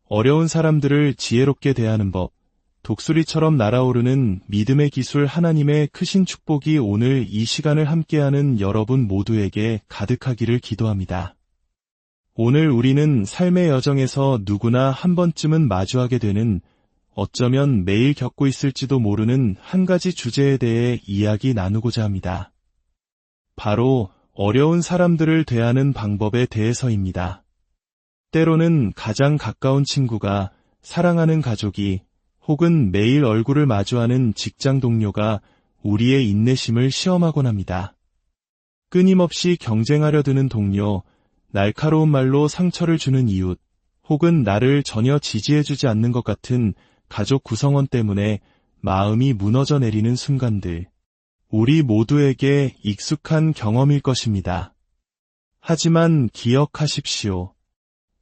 어려운 사람들을 지혜롭게 대하는 법, 독수리처럼 날아오르는 믿음의 기술 하나님의 크신 축복이 오늘 이 시간을 함께하는 여러분 모두에게 가득하기를 기도합니다. 오늘 우리는 삶의 여정에서 누구나 한 번쯤은 마주하게 되는 어쩌면 매일 겪고 있을지도 모르는 한 가지 주제에 대해 이야기 나누고자 합니다. 바로 어려운 사람들을 대하는 방법에 대해서입니다. 때로는 가장 가까운 친구가, 사랑하는 가족이, 혹은 매일 얼굴을 마주하는 직장 동료가 우리의 인내심을 시험하곤 합니다. 끊임없이 경쟁하려 드는 동료, 날카로운 말로 상처를 주는 이웃, 혹은 나를 전혀 지지해주지 않는 것 같은 가족 구성원 때문에 마음이 무너져 내리는 순간들, 우리 모두에게 익숙한 경험일 것입니다. 하지만 기억하십시오.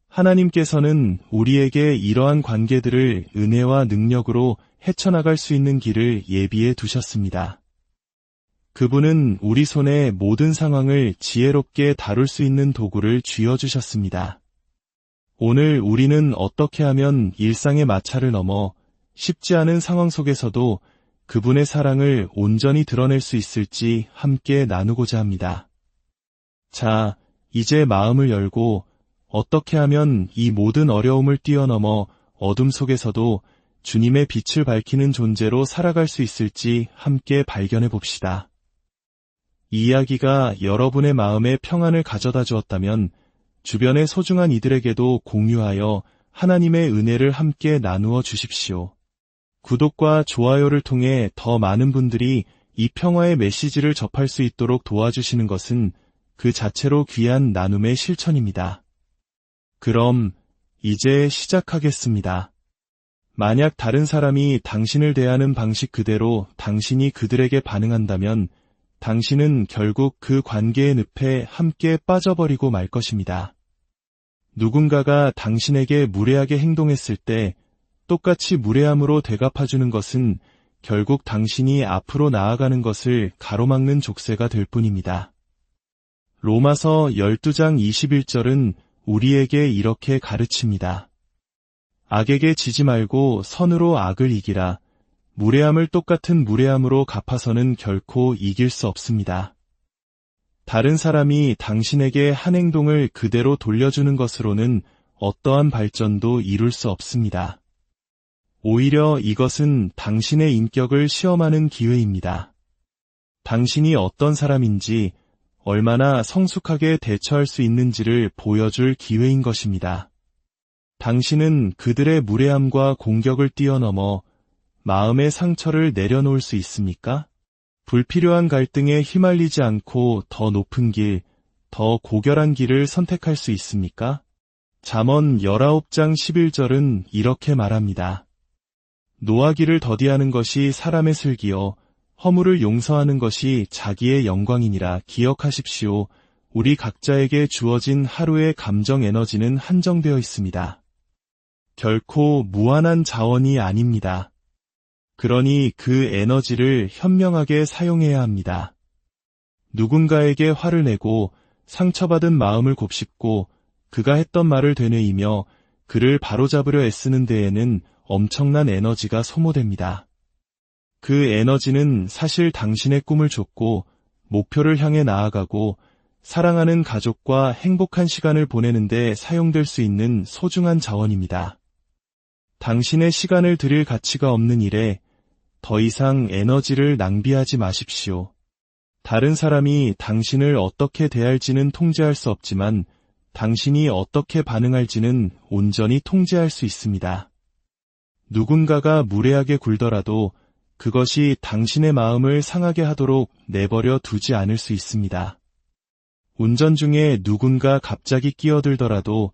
하나님께서는 우리에게 이러한 관계들을 은혜와 능력으로 헤쳐나갈 수 있는 길을 예비해 두셨습니다. 그분은 우리 손에 모든 상황을 지혜롭게 다룰 수 있는 도구를 쥐어주셨습니다. 오늘 우리는 어떻게 하면 일상의 마찰을 넘어 쉽지 않은 상황 속에서도 그분의 사랑을 온전히 드러낼 수 있을지 함께 나누고자 합니다. 자, 이제 마음을 열고 어떻게 하면 이 모든 어려움을 뛰어넘어 어둠 속에서도 주님의 빛을 밝히는 존재로 살아갈 수 있을지 함께 발견해 봅시다. 이 이야기가 여러분의 마음에 평안을 가져다 주었다면 주변의 소중한 이들에게도 공유하여 하나님의 은혜를 함께 나누어 주십시오. 구독과 좋아요를 통해 더 많은 분들이 이 평화의 메시지를 접할 수 있도록 도와주시는 것은 그 자체로 귀한 나눔의 실천입니다. 그럼 이제 시작하겠습니다. 만약 다른 사람이 당신을 대하는 방식 그대로 당신이 그들에게 반응한다면 당신은 결국 그 관계의 늪에 함께 빠져버리고 말 것입니다. 누군가가 당신에게 무례하게 행동했을 때 똑같이 무례함으로 되갚아주는 것은 결국 당신이 앞으로 나아가는 것을 가로막는 족쇄가 될 뿐입니다. 로마서 12장 21절은 우리에게 이렇게 가르칩니다. 악에게 지지 말고 선으로 악을 이기라. 무례함을 똑같은 무례함으로 갚아서는 결코 이길 수 없습니다. 다른 사람이 당신에게 한 행동을 그대로 돌려주는 것으로는 어떠한 발전도 이룰 수 없습니다. 오히려 이것은 당신의 인격을 시험하는 기회입니다. 당신이 어떤 사람인지, 얼마나 성숙하게 대처할 수 있는지를 보여줄 기회인 것입니다. 당신은 그들의 무례함과 공격을 뛰어넘어 마음의 상처를 내려놓을 수 있습니까? 불필요한 갈등에 휘말리지 않고 더 높은 길, 더 고결한 길을 선택할 수 있습니까? 잠언 19장 11절은 이렇게 말합니다. 노하기를 더디하는 것이 사람의 슬기요, 허물을 용서하는 것이 자기의 영광이니라. 기억하십시오. 우리 각자에게 주어진 하루의 감정 에너지는 한정되어 있습니다. 결코 무한한 자원이 아닙니다. 그러니 그 에너지를 현명하게 사용해야 합니다. 누군가에게 화를 내고 상처받은 마음을 곱씹고 그가 했던 말을 되뇌이며 그를 바로잡으려 애쓰는 데에는 엄청난 에너지가 소모됩니다. 그 에너지는 사실 당신의 꿈을 쫓고 목표를 향해 나아가고 사랑하는 가족과 행복한 시간을 보내는 데 사용될 수 있는 소중한 자원입니다. 당신의 시간을 들일 가치가 없는 일에 더 이상 에너지를 낭비하지 마십시오. 다른 사람이 당신을 어떻게 대할지는 통제할 수 없지만 당신이 어떻게 반응할지는 온전히 통제할 수 있습니다. 누군가가 무례하게 굴더라도 그것이 당신의 마음을 상하게 하도록 내버려 두지 않을 수 있습니다. 운전 중에 누군가 갑자기 끼어들더라도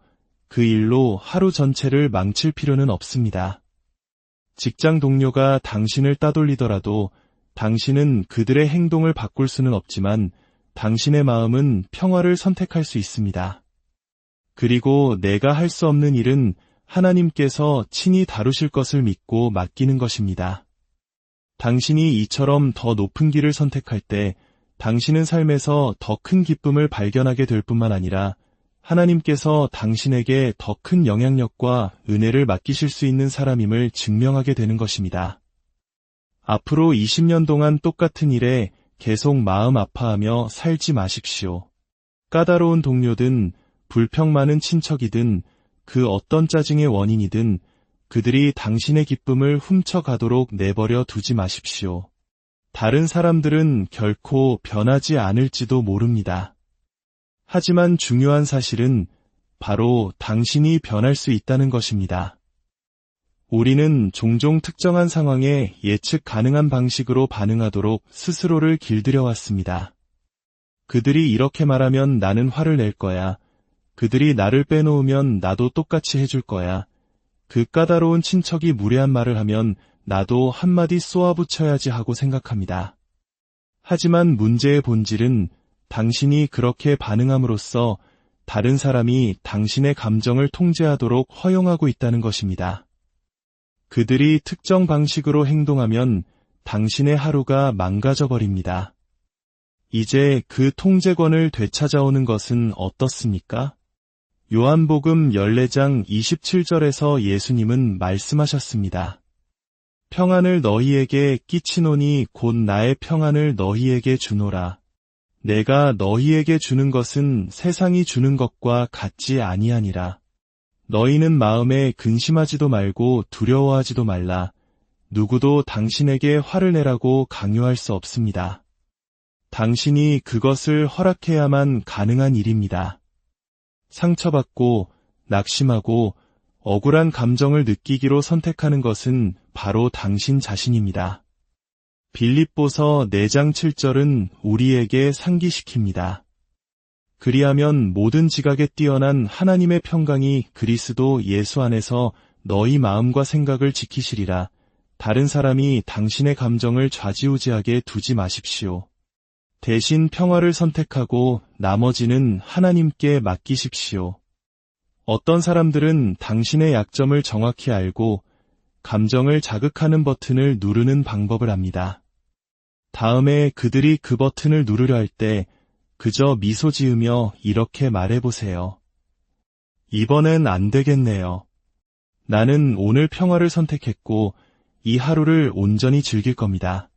그 일로 하루 전체를 망칠 필요는 없습니다. 직장 동료가 당신을 따돌리더라도 당신은 그들의 행동을 바꿀 수는 없지만 당신의 마음은 평화를 선택할 수 있습니다. 그리고 내가 할 수 없는 일은 하나님께서 친히 다루실 것을 믿고 맡기는 것입니다. 당신이 이처럼 더 높은 길을 선택할 때 당신은 삶에서 더 큰 기쁨을 발견하게 될 뿐만 아니라 하나님께서 당신에게 더 큰 영향력과 은혜를 맡기실 수 있는 사람임을 증명하게 되는 것입니다. 앞으로 20년 동안 똑같은 일에 계속 마음 아파하며 살지 마십시오. 까다로운 동료든 불평 많은 친척이든 그 어떤 짜증의 원인이든 그들이 당신의 기쁨을 훔쳐가도록 내버려 두지 마십시오. 다른 사람들은 결코 변하지 않을지도 모릅니다. 하지만 중요한 사실은 바로 당신이 변할 수 있다는 것입니다. 우리는 종종 특정한 상황에 예측 가능한 방식으로 반응하도록 스스로를 길들여 왔습니다. 그들이 이렇게 말하면 나는 화를 낼 거야. 그들이 나를 빼놓으면 나도 똑같이 해줄 거야. 그 까다로운 친척이 무례한 말을 하면 나도 한마디 쏘아붙여야지 하고 생각합니다. 하지만 문제의 본질은 당신이 그렇게 반응함으로써 다른 사람이 당신의 감정을 통제하도록 허용하고 있다는 것입니다. 그들이 특정 방식으로 행동하면 당신의 하루가 망가져 버립니다. 이제 그 통제권을 되찾아오는 것은 어떻습니까? 요한복음 14장 27절에서 예수님은 말씀하셨습니다. 평안을 너희에게 끼치노니 곧 나의 평안을 너희에게 주노라. 내가 너희에게 주는 것은 세상이 주는 것과 같지 아니하니라. 너희는 마음에 근심하지도 말고 두려워하지도 말라. 누구도 당신에게 화를 내라고 강요할 수 없습니다. 당신이 그것을 허락해야만 가능한 일입니다. 상처받고 낙심하고 억울한 감정을 느끼기로 선택하는 것은 바로 당신 자신입니다. 빌립보서 4장 7절은 우리에게 상기시킵니다. 그리하면 모든 지각에 뛰어난 하나님의 평강이 그리스도 예수 안에서 너희 마음과 생각을 지키시리라. 다른 사람이 당신의 감정을 좌지우지하게 두지 마십시오. 대신 평화를 선택하고 나머지는 하나님께 맡기십시오. 어떤 사람들은 당신의 약점을 정확히 알고 감정을 자극하는 버튼을 누르는 방법을 압니다. 다음에 그들이 그 버튼을 누르려 할 때 그저 미소 지으며 이렇게 말해보세요. 이번엔 안 되겠네요. 나는 오늘 평화를 선택했고 이 하루를 온전히 즐길 겁니다.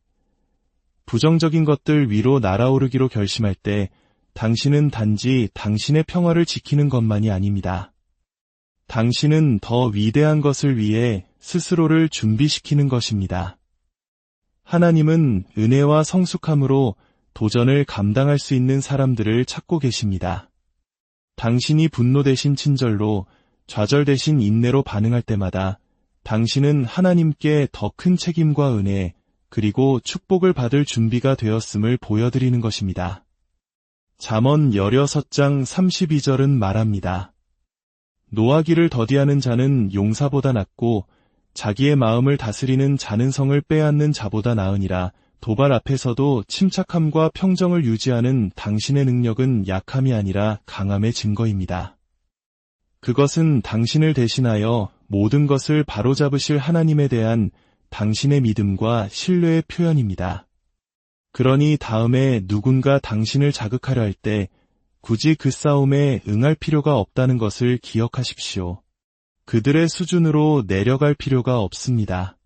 부정적인 것들 위로 날아오르기로 결심할 때 당신은 단지 당신의 평화를 지키는 것만이 아닙니다. 당신은 더 위대한 것을 위해 스스로를 준비시키는 것입니다. 하나님은 은혜와 성숙함으로 도전을 감당할 수 있는 사람들을 찾고 계십니다. 당신이 분노 대신 친절로, 좌절 대신 인내로 반응할 때마다 당신은 하나님께 더 큰 책임과 은혜, 그리고 축복을 받을 준비가 되었음을 보여드리는 것입니다. 잠언 16장 32절은 말합니다. 노하기를 더디하는 자는 용사보다 낫고 자기의 마음을 다스리는 자는 성을 빼앗는 자보다 나으니라. 도발 앞에서도 침착함과 평정을 유지하는 당신의 능력은 약함이 아니라 강함의 증거입니다. 그것은 당신을 대신하여 모든 것을 바로잡으실 하나님에 대한 당신의 믿음과 신뢰의 표현입니다. 그러니 다음에 누군가 당신을 자극하려 할 때 굳이 그 싸움에 응할 필요가 없다는 것을 기억하십시오. 그들의 수준으로 내려갈 필요가 없습니다.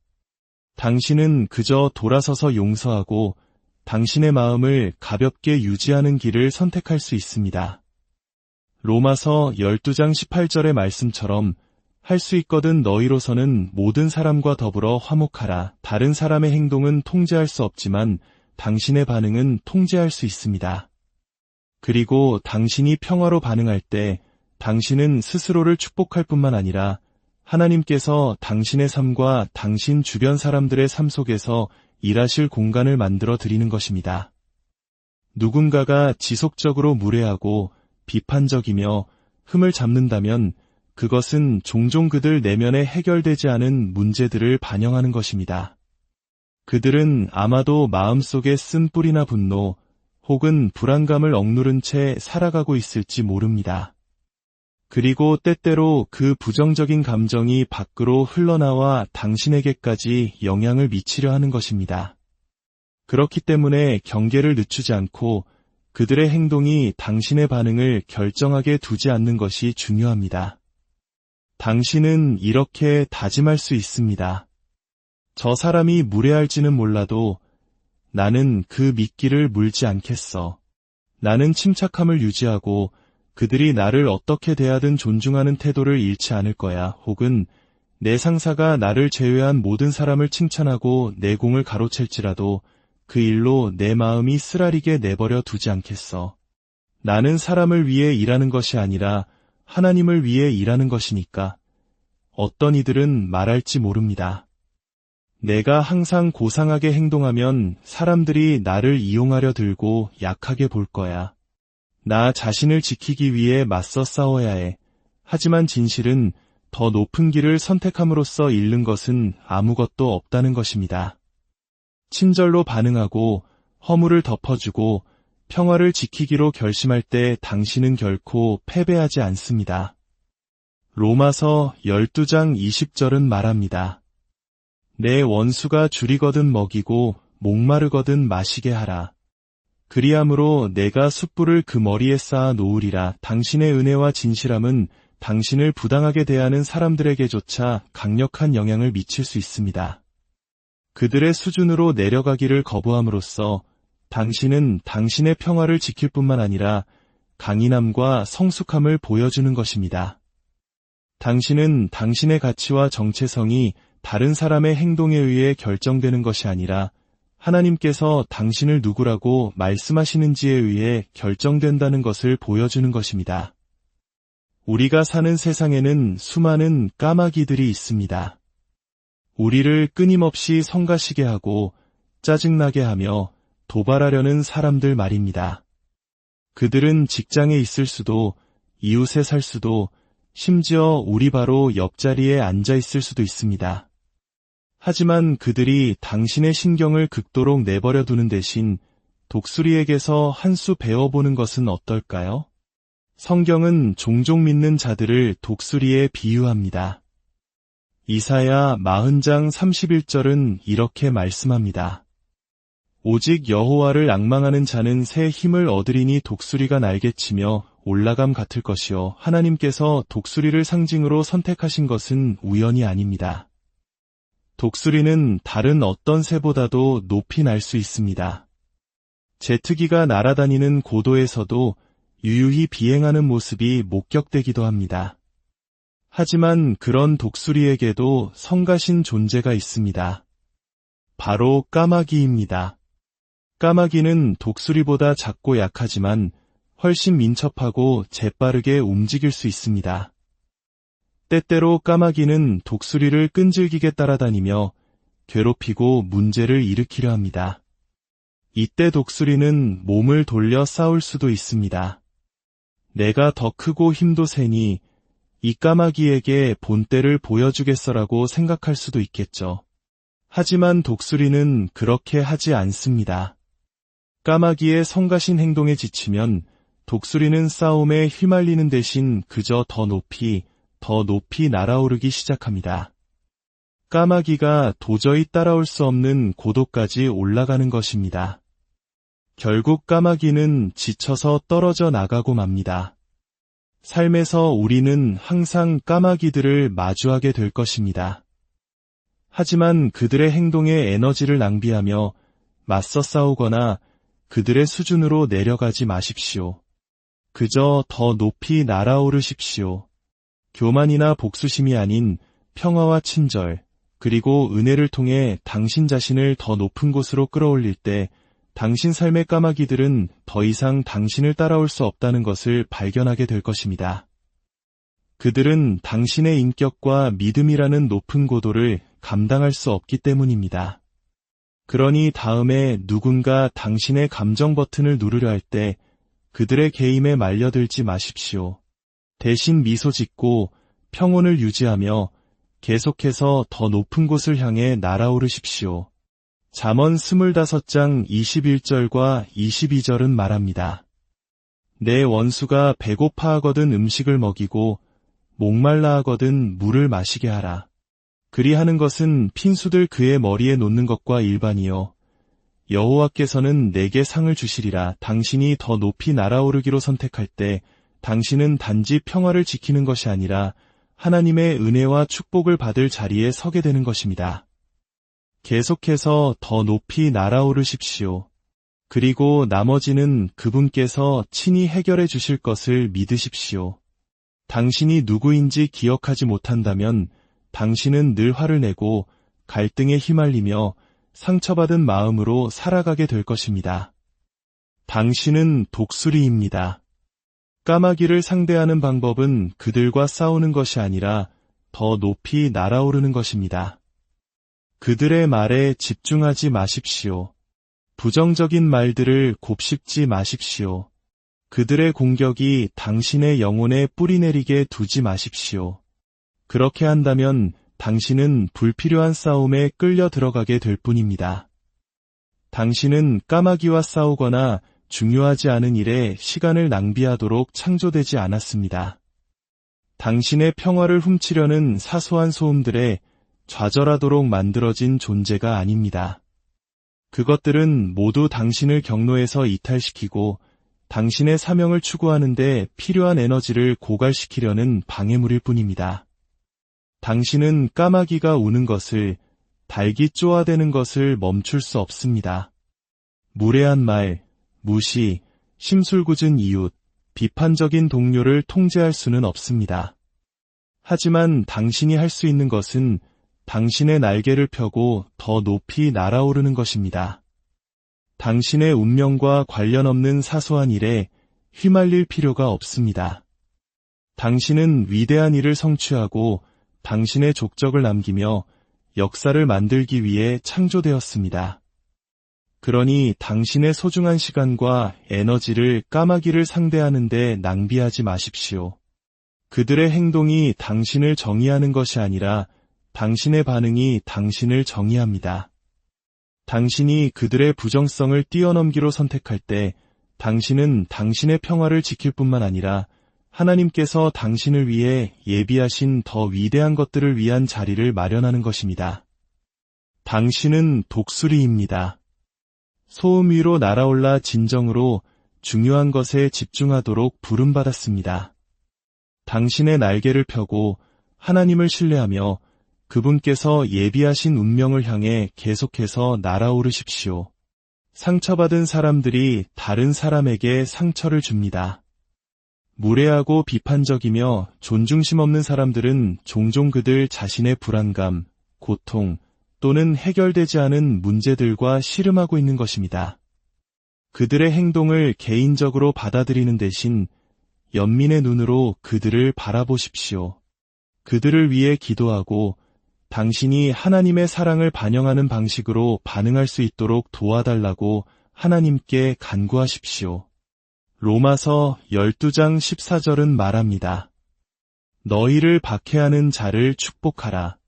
당신은 그저 돌아서서 용서하고 당신의 마음을 가볍게 유지하는 길을 선택할 수 있습니다. 로마서 12장 18절의 말씀처럼 할 수 있거든 너희로서는 모든 사람과 더불어 화목하라. 다른 사람의 행동은 통제할 수 없지만 당신의 반응은 통제할 수 있습니다. 그리고 당신이 평화로 반응할 때 당신은 스스로를 축복할 뿐만 아니라 하나님께서 당신의 삶과 당신 주변 사람들의 삶 속에서 일하실 공간을 만들어 드리는 것입니다. 누군가가 지속적으로 무례하고 비판적이며 흠을 잡는다면 그것은 종종 그들 내면에 해결되지 않은 문제들을 반영하는 것입니다. 그들은 아마도 마음속에 쓴 뿔이나 분노 혹은 불안감을 억누른 채 살아가고 있을지 모릅니다. 그리고 때때로 그 부정적인 감정이 밖으로 흘러나와 당신에게까지 영향을 미치려 하는 것입니다. 그렇기 때문에 경계를 늦추지 않고 그들의 행동이 당신의 반응을 결정하게 두지 않는 것이 중요합니다. 당신은 이렇게 다짐할 수 있습니다. 저 사람이 무례할지는 몰라도 나는 그 미끼를 물지 않겠어. 나는 침착함을 유지하고 그들이 나를 어떻게 대하든 존중하는 태도를 잃지 않을 거야. 혹은 내 상사가 나를 제외한 모든 사람을 칭찬하고 내 공을 가로챌지라도 그 일로 내 마음이 쓰라리게 내버려 두지 않겠어. 나는 사람을 위해 일하는 것이 아니라 하나님을 위해 일하는 것이니까. 어떤 이들은 말할지 모릅니다. 내가 항상 고상하게 행동하면 사람들이 나를 이용하려 들고 약하게 볼 거야. 나 자신을 지키기 위해 맞서 싸워야 해. 하지만 진실은 더 높은 길을 선택함으로써 잃는 것은 아무것도 없다는 것입니다. 친절로 반응하고 허물을 덮어주고 평화를 지키기로 결심할 때 당신은 결코 패배하지 않습니다. 로마서 12장 20절은 말합니다. 내 원수가 줄이거든 먹이고 목마르거든 마시게 하라. 그리함으로 내가 숯불을 그 머리에 쌓아 놓으리라. 당신의 은혜와 진실함은 당신을 부당하게 대하는 사람들에게조차 강력한 영향을 미칠 수 있습니다. 그들의 수준으로 내려가기를 거부함으로써 당신은 당신의 평화를 지킬 뿐만 아니라 강인함과 성숙함을 보여주는 것입니다. 당신은 당신의 가치와 정체성이 다른 사람의 행동에 의해 결정되는 것이 아니라 하나님께서 당신을 누구라고 말씀하시는지에 의해 결정된다는 것을 보여주는 것입니다. 우리가 사는 세상에는 수많은 까마귀들이 있습니다. 우리를 끊임없이 성가시게 하고 짜증나게 하며 도발하려는 사람들 말입니다. 그들은 직장에 있을 수도, 이웃에 살 수도, 심지어 우리 바로 옆자리에 앉아 있을 수도 있습니다. 하지만 그들이 당신의 신경을 극도록 내버려 두는 대신 독수리에게서 한 수 배워보는 것은 어떨까요? 성경은 종종 믿는 자들을 독수리에 비유합니다. 이사야 40장 31절은 이렇게 말씀합니다. 오직 여호와를 앙망하는 자는 새 힘을 얻으리니 독수리가 날개치며 올라감 같을 것이요. 하나님께서 독수리를 상징으로 선택하신 것은 우연이 아닙니다. 독수리는 다른 어떤 새보다도 높이 날 수 있습니다. 제트기가 날아다니는 고도에서도 유유히 비행하는 모습이 목격되기도 합니다. 하지만 그런 독수리에게도 성가신 존재가 있습니다. 바로 까마귀입니다. 까마귀는 독수리보다 작고 약하지만 훨씬 민첩하고 재빠르게 움직일 수 있습니다. 때때로 까마귀는 독수리를 끈질기게 따라다니며 괴롭히고 문제를 일으키려 합니다. 이때 독수리는 몸을 돌려 싸울 수도 있습니다. 내가 더 크고 힘도 세니 이 까마귀에게 본때를 보여주겠어라고 생각할 수도 있겠죠. 하지만 독수리는 그렇게 하지 않습니다. 까마귀의 성가신 행동에 지치면 독수리는 싸움에 휘말리는 대신 그저 더 높이 날아오르기 시작합니다. 까마귀가 도저히 따라올 수 없는 고도까지 올라가는 것입니다. 결국 까마귀는 지쳐서 떨어져 나가고 맙니다. 삶에서 우리는 항상 까마귀들을 마주하게 될 것입니다. 하지만 그들의 행동에 에너지를 낭비하며 맞서 싸우거나 그들의 수준으로 내려가지 마십시오. 그저 더 높이 날아오르십시오. 교만이나 복수심이 아닌 평화와 친절, 그리고 은혜를 통해 당신 자신을 더 높은 곳으로 끌어올릴 때 당신 삶의 까마귀들은 더 이상 당신을 따라올 수 없다는 것을 발견하게 될 것입니다. 그들은 당신의 인격과 믿음이라는 높은 고도를 감당할 수 없기 때문입니다. 그러니 다음에 누군가 당신의 감정 버튼을 누르려 할 때 그들의 개임에 말려들지 마십시오. 대신 미소 짓고 평온을 유지하며 계속해서 더 높은 곳을 향해 날아오르십시오. 잠언 25장 21절과 22절은 말합니다. 내 원수가 배고파하거든 음식을 먹이고 목말라하거든 물을 마시게 하라. 그리하는 것은 핀수들 그의 머리에 놓는 것과 일반이요 여호와께서는 내게 상을 주시리라. 당신이 더 높이 날아오르기로 선택할 때 당신은 단지 평화를 지키는 것이 아니라 하나님의 은혜와 축복을 받을 자리에 서게 되는 것입니다. 계속해서 더 높이 날아오르십시오. 그리고 나머지는 그분께서 친히 해결해 주실 것을 믿으십시오. 당신이 누구인지 기억하지 못한다면 당신은 늘 화를 내고 갈등에 휘말리며 상처받은 마음으로 살아가게 될 것입니다. 당신은 독수리입니다. 까마귀를 상대하는 방법은 그들과 싸우는 것이 아니라 더 높이 날아오르는 것입니다. 그들의 말에 집중하지 마십시오. 부정적인 말들을 곱씹지 마십시오. 그들의 공격이 당신의 영혼에 뿌리내리게 두지 마십시오. 그렇게 한다면 당신은 불필요한 싸움에 끌려 들어가게 될 뿐입니다. 당신은 까마귀와 싸우거나 중요하지 않은 일에 시간을 낭비하도록 창조되지 않았습니다. 당신의 평화를 훔치려는 사소한 소음들에 좌절하도록 만들어진 존재가 아닙니다. 그것들은 모두 당신을 경로에서 이탈시키고 당신의 사명을 추구하는 데 필요한 에너지를 고갈시키려는 방해물일 뿐입니다. 당신은 까마귀가 우는 것을, 닭이 쪼아대는 것을 멈출 수 없습니다. 무례한 말, 무시, 심술궂은 이웃, 비판적인 동료를 통제할 수는 없습니다. 하지만 당신이 할 수 있는 것은 당신의 날개를 펴고 더 높이 날아오르는 것입니다. 당신의 운명과 관련 없는 사소한 일에 휘말릴 필요가 없습니다. 당신은 위대한 일을 성취하고 당신의 족적을 남기며 역사를 만들기 위해 창조되었습니다. 그러니 당신의 소중한 시간과 에너지를 까마귀를 상대하는 데 낭비하지 마십시오. 그들의 행동이 당신을 정의하는 것이 아니라 당신의 반응이 당신을 정의합니다. 당신이 그들의 부정성을 뛰어넘기로 선택할 때 당신은 당신의 평화를 지킬 뿐만 아니라 하나님께서 당신을 위해 예비하신 더 위대한 것들을 위한 자리를 마련하는 것입니다. 당신은 독수리입니다. 소음 위로 날아올라 진정으로 중요한 것에 집중하도록 부름받았습니다. 당신의 날개를 펴고 하나님을 신뢰하며 그분께서 예비하신 운명을 향해 계속해서 날아오르십시오. 상처받은 사람들이 다른 사람에게 상처를 줍니다. 무례하고 비판적이며 존중심 없는 사람들은 종종 그들 자신의 불안감, 고통 또는 해결되지 않은 문제들과 씨름하고 있는 것입니다. 그들의 행동을 개인적으로 받아들이는 대신 연민의 눈으로 그들을 바라보십시오. 그들을 위해 기도하고 당신이 하나님의 사랑을 반영하는 방식으로 반응할 수 있도록 도와달라고 하나님께 간구하십시오. 로마서 12장 14절은 말합니다. 너희를 박해하는 자를 축복하라.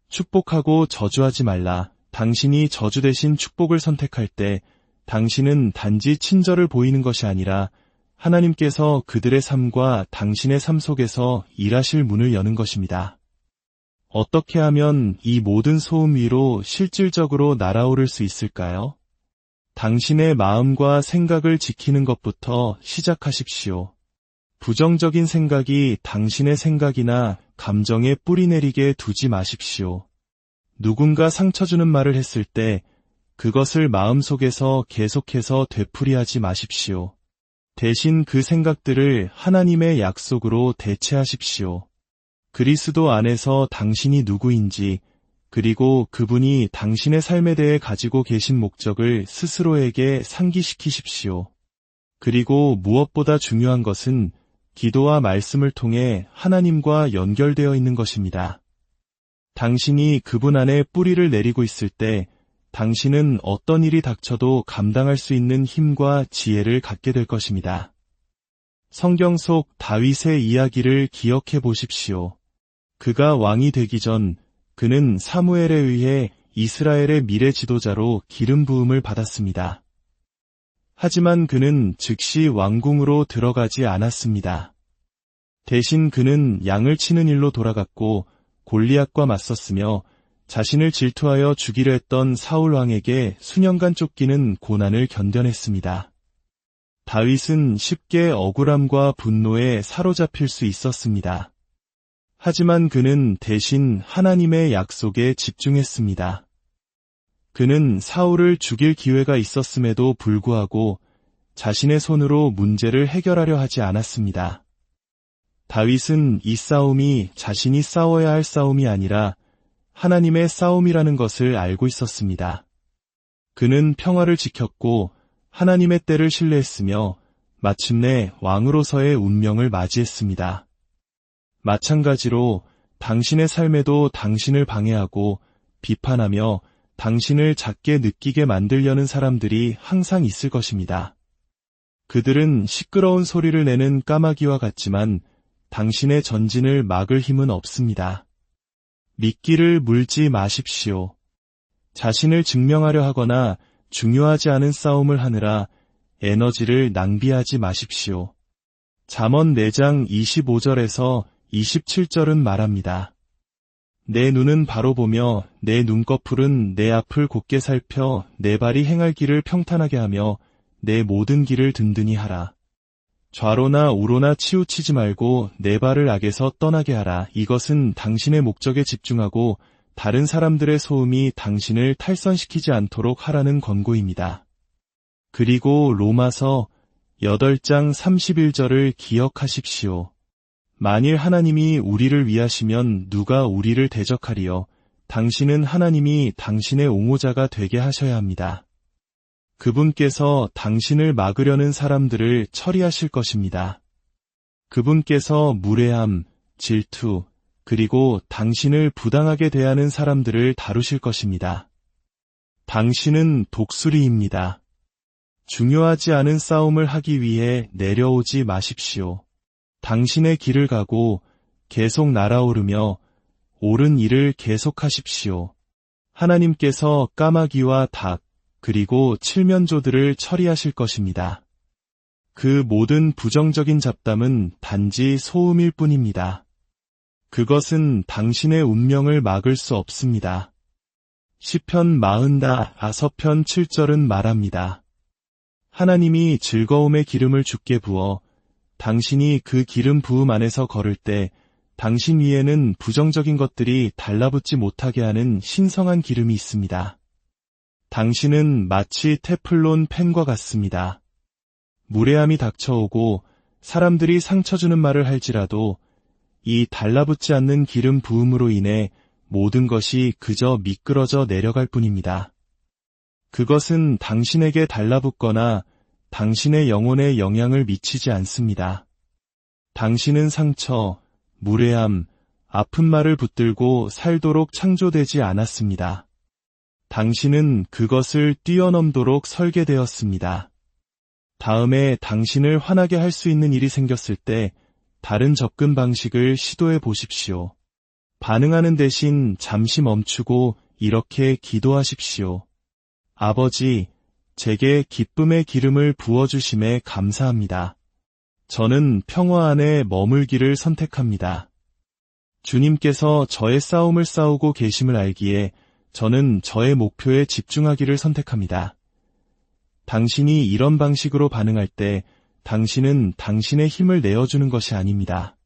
축복하고 저주하지 말라. 당신이 저주 대신 축복을 선택할 때 당신은 단지 친절을 보이는 것이 아니라 하나님께서 그들의 삶과 당신의 삶 속에서 일하실 문을 여는 것입니다. 어떻게 하면 이 모든 소음 위로 실질적으로 날아오를 수 있을까요? 당신의 마음과 생각을 지키는 것부터 시작하십시오. 부정적인 생각이 당신의 생각이나 감정에 뿌리내리게 두지 마십시오. 누군가 상처 주는 말을 했을 때 그것을 마음속에서 계속해서 되풀이하지 마십시오. 대신 그 생각들을 하나님의 약속으로 대체하십시오. 그리스도 안에서 당신이 누구인지, 그리고 그분이 당신의 삶에 대해 가지고 계신 목적을 스스로에게 상기시키십시오. 그리고 무엇보다 중요한 것은 기도와 말씀을 통해 하나님과 연결되어 있는 것입니다. 당신이 그분 안에 뿌리를 내리고 있을 때 당신은 어떤 일이 닥쳐도 감당할 수 있는 힘과 지혜를 갖게 될 것입니다. 성경 속 다윗의 이야기를 기억해 보십시오. 그가 왕이 되기 전 그는 사무엘에 의해 이스라엘의 미래 지도자로 기름 부음을 받았습니다. 하지만 그는 즉시 왕궁으로 들어가지 않았습니다. 대신 그는 양을 치는 일로 돌아갔고 골리앗과 맞섰으며 자신을 질투하여 죽이려 했던 사울 왕에게 수년간 쫓기는 고난을 견뎌냈습니다. 다윗은 쉽게 억울함과 분노에 사로잡힐 수 있었습니다. 하지만 그는 대신 하나님의 약속에 집중했습니다. 그는 사울을 죽일 기회가 있었음에도 불구하고 자신의 손으로 문제를 해결하려 하지 않았습니다. 다윗은 이 싸움이 자신이 싸워야 할 싸움이 아니라 하나님의 싸움이라는 것을 알고 있었습니다. 그는 평화를 지켰고 하나님의 때를 신뢰했으며 마침내 왕으로서의 운명을 맞이했습니다. 마찬가지로 당신의 삶에도 당신을 방해하고 비판하며 당신을 작게 느끼게 만들려는 사람들이 항상 있을 것입니다. 그들은 시끄러운 소리를 내는 까마귀와 같지만 당신의 전진을 막을 힘은 없습니다. 미끼를 물지 마십시오. 자신을 증명하려 하거나 중요하지 않은 싸움을 하느라 에너지를 낭비하지 마십시오. 잠언 4장 25절에서 27절은 말합니다. 내 눈은 바로 보며 내 눈꺼풀은 내 앞을 곧게 살펴 내 발이 행할 길을 평탄하게 하며 내 모든 길을 든든히 하라. 좌로나 우로나 치우치지 말고 내 발을 악에서 떠나게 하라. 이것은 당신의 목적에 집중하고 다른 사람들의 소음이 당신을 탈선시키지 않도록 하라는 권고입니다. 그리고 로마서 8장 31절을 기억하십시오. 만일 하나님이 우리를 위하시면 누가 우리를 대적하리요. 당신은 하나님이 당신의 옹호자가 되게 하셔야 합니다. 그분께서 당신을 막으려는 사람들을 처리하실 것입니다. 그분께서 무례함, 질투, 그리고 당신을 부당하게 대하는 사람들을 다루실 것입니다. 당신은 독수리입니다. 중요하지 않은 싸움을 하기 위해 내려오지 마십시오. 당신의 길을 가고 계속 날아오르며 옳은 일을 계속하십시오. 하나님께서 까마귀와 닭, 그리고 칠면조들을 처리하실 것입니다. 그 모든 부정적인 잡담은 단지 소음일 뿐입니다. 그것은 당신의 운명을 막을 수 없습니다. 시편 45편 7절은 말합니다. 하나님이 즐거움의 기름을 주께 부어 당신이 그 기름 부음 안에서 걸을 때 당신 위에는 부정적인 것들이 달라붙지 못하게 하는 신성한 기름이 있습니다. 당신은 마치 테플론 펜과 같습니다. 무례함이 닥쳐오고 사람들이 상처 주는 말을 할지라도 이 달라붙지 않는 기름 부음으로 인해 모든 것이 그저 미끄러져 내려갈 뿐입니다. 그것은 당신에게 달라붙거나 당신의 영혼에 영향을 미치지 않습니다. 당신은 상처, 무례함, 아픈 말을 붙들고 살도록 창조되지 않았습니다. 당신은 그것을 뛰어넘도록 설계되었습니다. 다음에 당신을 화나게 할 수 있는 일이 생겼을 때 다른 접근 방식을 시도해 보십시오. 반응하는 대신 잠시 멈추고 이렇게 기도하십시오. 아버지, 제게 기쁨의 기름을 부어주심에 감사합니다. 저는 평화 안에 머물기를 선택합니다. 주님께서 저의 싸움을 싸우고 계심을 알기에 저는 저의 목표에 집중하기를 선택합니다. 당신이 이런 방식으로 반응할 때 당신은 당신의 힘을 내어주는 것이 아닙니다.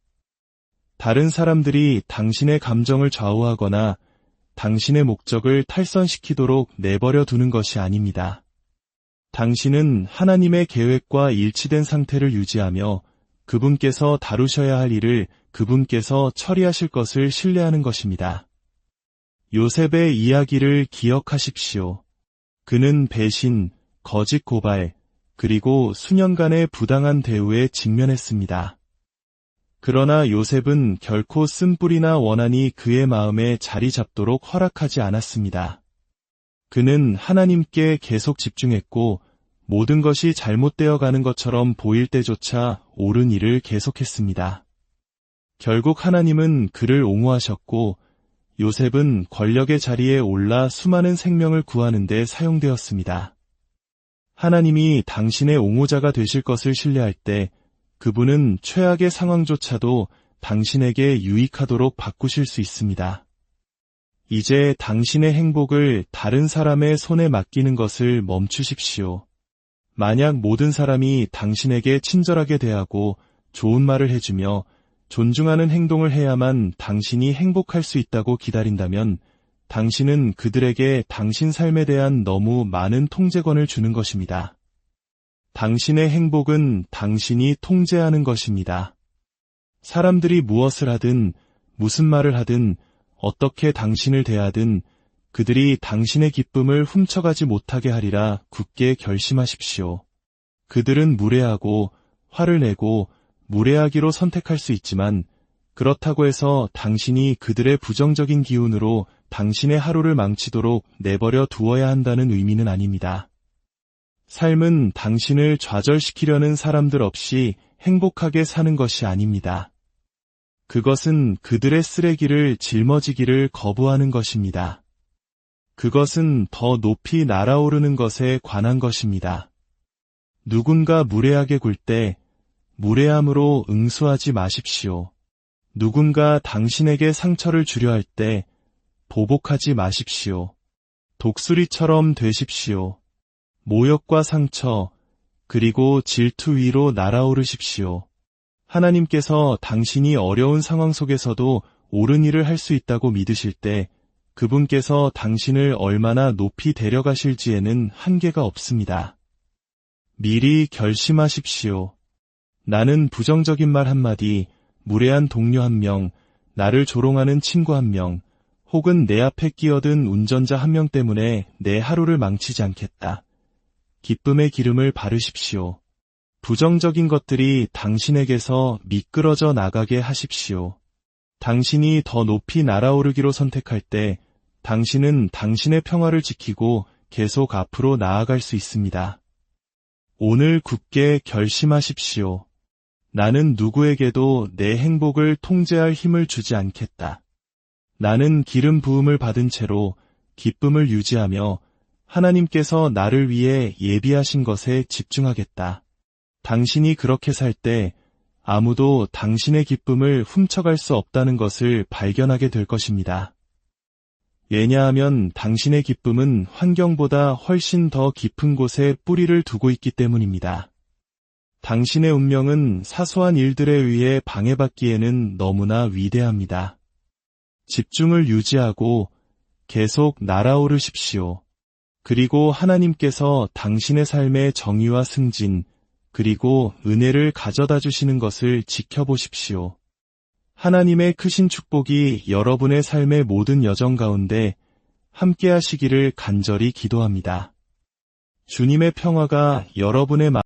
다른 사람들이 당신의 감정을 좌우하거나 당신의 목적을 탈선시키도록 내버려 두는 것이 아닙니다. 당신은 하나님의 계획과 일치된 상태를 유지하며 그분께서 다루셔야 할 일을 그분께서 처리하실 것을 신뢰하는 것입니다. 요셉의 이야기를 기억하십시오. 그는 배신, 거짓 고발, 그리고 수년간의 부당한 대우에 직면했습니다. 그러나 요셉은 결코 쓴뿌리나 원한이 그의 마음에 자리 잡도록 허락하지 않았습니다. 그는 하나님께 계속 집중했고 모든 것이 잘못되어 가는 것처럼 보일 때조차 옳은 일을 계속했습니다. 결국 하나님은 그를 옹호하셨고 요셉은 권력의 자리에 올라 수많은 생명을 구하는 데 사용되었습니다. 하나님이 당신의 옹호자가 되실 것을 신뢰할 때 그분은 최악의 상황조차도 당신에게 유익하도록 바꾸실 수 있습니다. 이제 당신의 행복을 다른 사람의 손에 맡기는 것을 멈추십시오. 만약 모든 사람이 당신에게 친절하게 대하고 좋은 말을 해주며 존중하는 행동을 해야만 당신이 행복할 수 있다고 기다린다면 당신은 그들에게 당신 삶에 대한 너무 많은 통제권을 주는 것입니다. 당신의 행복은 당신이 통제하는 것입니다. 사람들이 무엇을 하든, 무슨 말을 하든, 어떻게 당신을 대하든 그들이 당신의 기쁨을 훔쳐가지 못하게 하리라 굳게 결심하십시오. 그들은 무례하고 화를 내고 무례하기로 선택할 수 있지만 그렇다고 해서 당신이 그들의 부정적인 기운으로 당신의 하루를 망치도록 내버려 두어야 한다는 의미는 아닙니다. 삶은 당신을 좌절시키려는 사람들 없이 행복하게 사는 것이 아닙니다. 그것은 그들의 쓰레기를 짊어지기를 거부하는 것입니다. 그것은 더 높이 날아오르는 것에 관한 것입니다. 누군가 무례하게 굴 때 무례함으로 응수하지 마십시오. 누군가 당신에게 상처를 주려 할 때 보복하지 마십시오. 독수리처럼 되십시오. 모욕과 상처, 그리고 질투 위로 날아오르십시오. 하나님께서 당신이 어려운 상황 속에서도 옳은 일을 할 수 있다고 믿으실 때 그분께서 당신을 얼마나 높이 데려가실지에는 한계가 없습니다. 미리 결심하십시오. 나는 부정적인 말 한마디, 무례한 동료 한 명, 나를 조롱하는 친구 한 명, 혹은 내 앞에 끼어든 운전자 한 명 때문에 내 하루를 망치지 않겠다. 기쁨의 기름을 바르십시오. 부정적인 것들이 당신에게서 미끄러져 나가게 하십시오. 당신이 더 높이 날아오르기로 선택할 때 당신은 당신의 평화를 지키고 계속 앞으로 나아갈 수 있습니다. 오늘 굳게 결심하십시오. 나는 누구에게도 내 행복을 통제할 힘을 주지 않겠다. 나는 기름 부음을 받은 채로 기쁨을 유지하며 하나님께서 나를 위해 예비하신 것에 집중하겠다. 당신이 그렇게 살 때 아무도 당신의 기쁨을 훔쳐갈 수 없다는 것을 발견하게 될 것입니다. 왜냐하면 당신의 기쁨은 환경보다 훨씬 더 깊은 곳에 뿌리를 두고 있기 때문입니다. 당신의 운명은 사소한 일들에 의해 방해받기에는 너무나 위대합니다. 집중을 유지하고 계속 날아오르십시오. 그리고 하나님께서 당신의 삶의 정의와 승진, 그리고 은혜를 가져다 주시는 것을 지켜보십시오. 하나님의 크신 축복이 여러분의 삶의 모든 여정 가운데 함께 하시기를 간절히 기도합니다. 주님의 평화가 여러분의